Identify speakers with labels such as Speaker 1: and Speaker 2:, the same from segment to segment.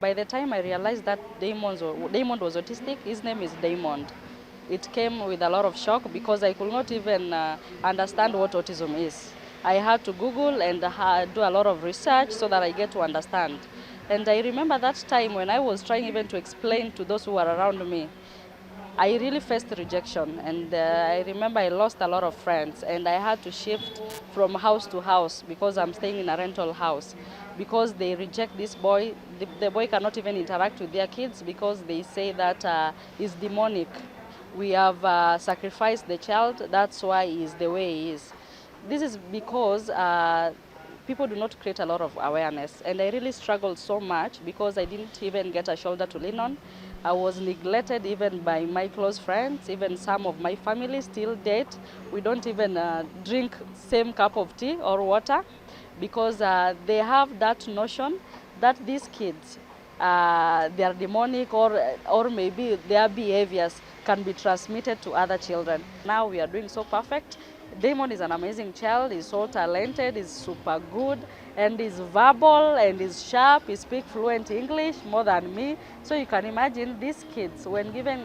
Speaker 1: By the time I realized that Damon was autistic, his name is Damon. It came with a lot of shock because I could not even understand what autism is. I had to Google and do a lot of research so that I get to understand. And I remember that time when I was trying even to explain to those who were around me, I really faced rejection, and I remember I lost a lot of friends, and I had to shift from house to house because I'm staying in a rental house, because they reject this boy. The boy cannot even interact with their kids because they say that he's demonic. We have sacrificed the child, that's why he's the way he is. This is because people do not create a lot of awareness, and I really struggled so much because I didn't even get a shoulder to lean on. I was neglected even by my close friends, even some of my family still date. We don't even drink same cup of tea or water because they have that notion that these kids, they are demonic, or maybe their behaviors can be transmitted to other children. Now we are doing so perfect. Damon is an amazing child, he's so talented, he's super good, and he's verbal and he's sharp, he speaks fluent English more than me. So you can imagine these kids, when given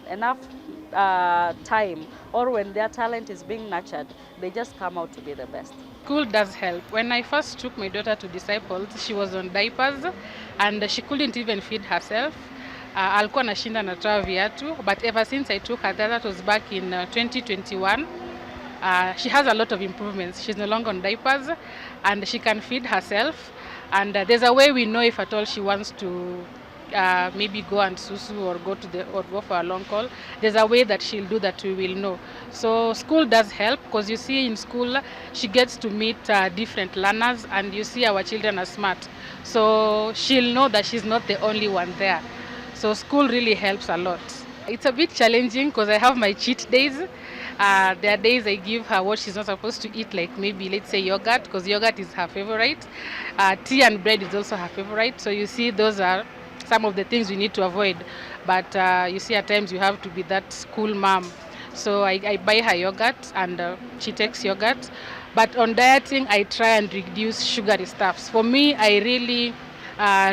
Speaker 1: enough time, or when their talent is being nurtured, they just come out to be the best.
Speaker 2: School does help. When I first took my daughter to disciples, she was on diapers and she couldn't even feed herself. Alikuwa nashinda natoa viatu, but ever since I took her, that was back in 2021. She has a lot of improvements. She's no longer on diapers and she can feed herself. And there's a way we know if at all she wants to maybe go and susu or go for a long call. There's a way that she'll do that we will know. So school does help because you see in school she gets to meet different learners, and you see our children are smart. So she'll know that she's not the only one there. So school really helps a lot. It's a bit challenging because I have my cheat days. There are days I give her what she's not supposed to eat, like maybe let's say yogurt, because yogurt is her favorite. Tea and bread is also her favorite. So you see those are some of the things we need to avoid. But you see at times you have to be that school mom. So I buy her yogurt and she takes yogurt. But on dieting, I try and reduce sugary stuffs. For me, I really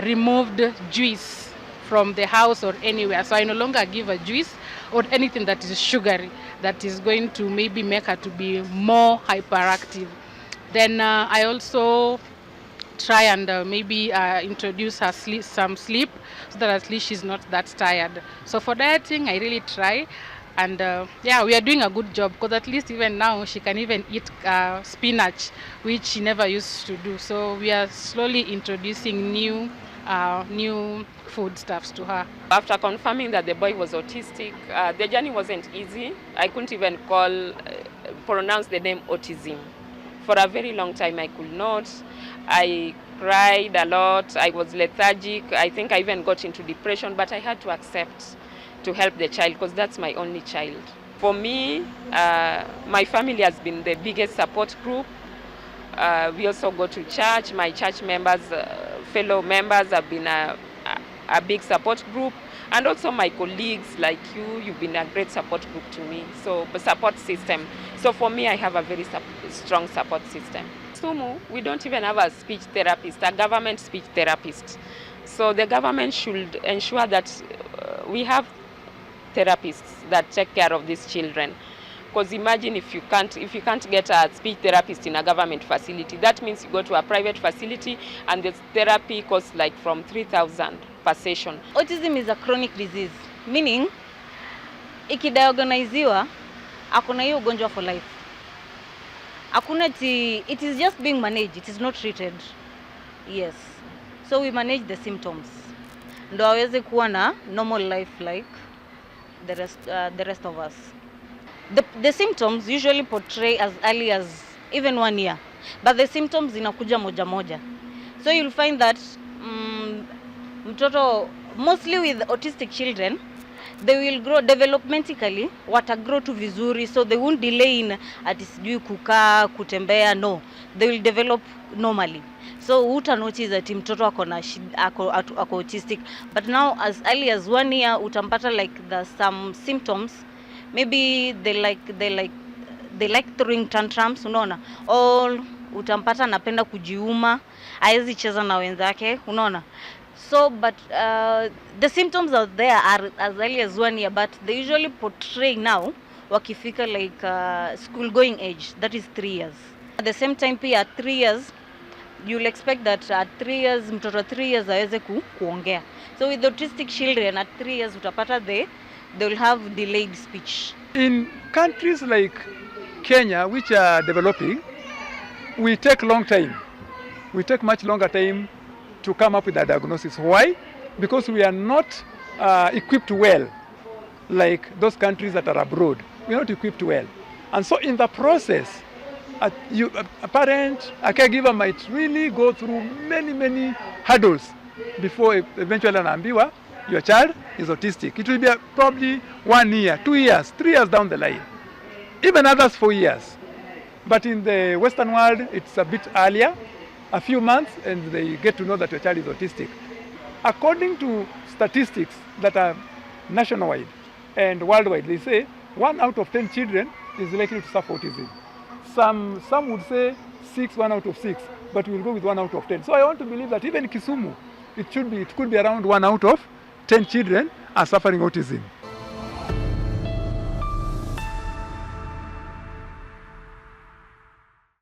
Speaker 2: removed juice from the house or anywhere. So I no longer give her juice or anything that is sugary, that is going to maybe make her to be more hyperactive. Then I also try and maybe introduce her some sleep so that at least she's not that tired. So for dieting, I really try. And yeah, we are doing a good job because at least even now she can even eat spinach, which she never used to do. So we are slowly introducing new foodstuffs to her.
Speaker 3: After confirming that the boy was autistic, the journey wasn't easy. I couldn't even pronounce the name autism. For a very long time I could not. I cried a lot, I was lethargic, I think I even got into depression, but I had to accept to help the child because that's my only child. For me, my family has been the biggest support group. We also go to church. My church members, fellow members have been a big support group. And also my colleagues like you've been a great support group to me. So the support system. So for me, I have a very strong support system. Kisumu, we don't even have a speech therapist, a government speech therapist. So the government should ensure that we have therapists that take care of these children. Because imagine if you can't get a speech therapist in a government facility, that means you go to a private facility and the therapy costs like from 3,000 per session.
Speaker 4: Autism is a chronic disease, meaning ikidiagoniziwa akuna hiyo ugonjwa for life. It is just being managed, it is not treated. Yes. So we manage the symptoms. Ndo aweze kuwa na normal life like the rest of us. The symptoms usually portray as early as even 1 year, but the symptoms inakuja moja moja. So you'll find that mtoto, mostly with autistic children, they will grow developmentally, watagrow tu vizuri, so they won't delay in ati sijui kukaa, kutembea, no. They will develop normally. So uta notice that mtoto ako autistic, but now as early as 1 year utampata like there's some symptoms. Maybe they like throwing tantrums, unaona, or utampata anapenda kujiuma, haizi cheza na wenzake, unaona. So, but the symptoms out there are as early as 1 year, but they usually portray now wakifika like school going age, that is 3 years. At the same time pia at 3 years, you'll expect that at 3 years, mtoto 3 years aweze kuongea. So with autistic children at 3 years utapata they will have delayed speech.
Speaker 5: In countries like Kenya, which are developing, we take long time. We take much longer time to come up with a diagnosis. Why? Because we are not equipped well, like those countries that are abroad. We are not equipped well. And so in the process, a parent, a caregiver might really go through many hurdles before eventually anaambiwa your child is autistic. It will be probably 1 year, 2 years, 3 years down the line, even others 4 years. But in the Western world, it's a bit earlier, a few months, and they get to know that your child is autistic. According to statistics that are nationwide and worldwide, they say 1 out of 10 children is likely to suffer autism. Some would say 1 out of 6, but we'll go with 1 out of 10. So I want to believe that even in Kisumu, it could be around 1 out of 10 children are suffering autism.